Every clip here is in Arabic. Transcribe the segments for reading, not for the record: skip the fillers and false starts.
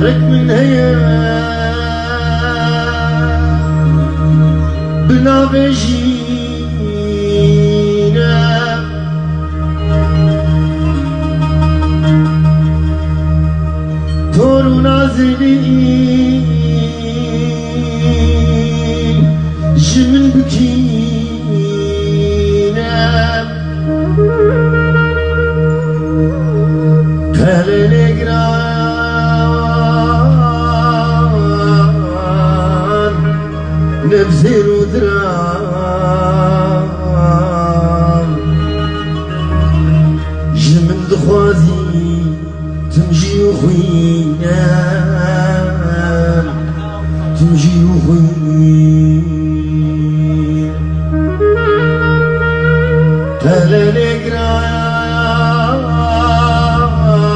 دارك من هيا بنا بجينا تورو نازلين جمن بكينا كلا نقران نبزر ودران جمن دخوازي تمجي وخوينا تمجي وخوينا كلا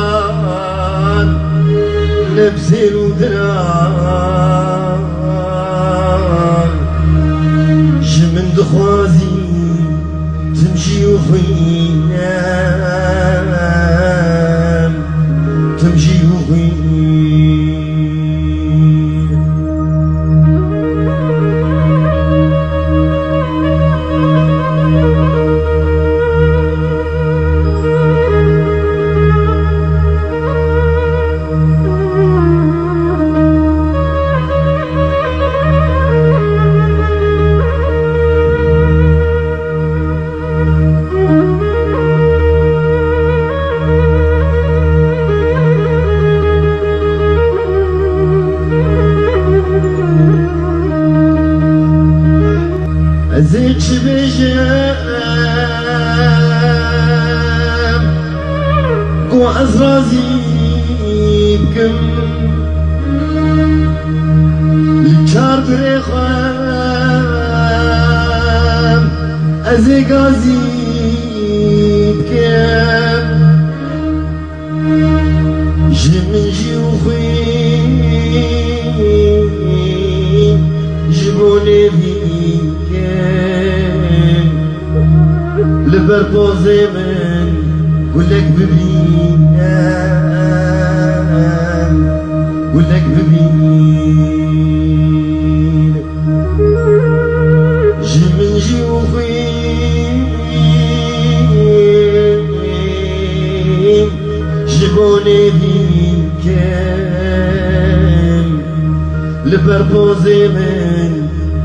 نقران نبزر ودران جمن دخوازي تمشي وخوينا تمشي وخوينا زيك بجام قو عزرازي بكم الكار بريخام ازي غازي بكم جمن جي وخوين جبوني بيك لبربوزي من قولك ببينا قولك ببين جمن جي وخوين جبوني بيك لبربوزي من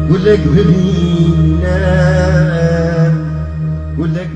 قولك ببينا قولك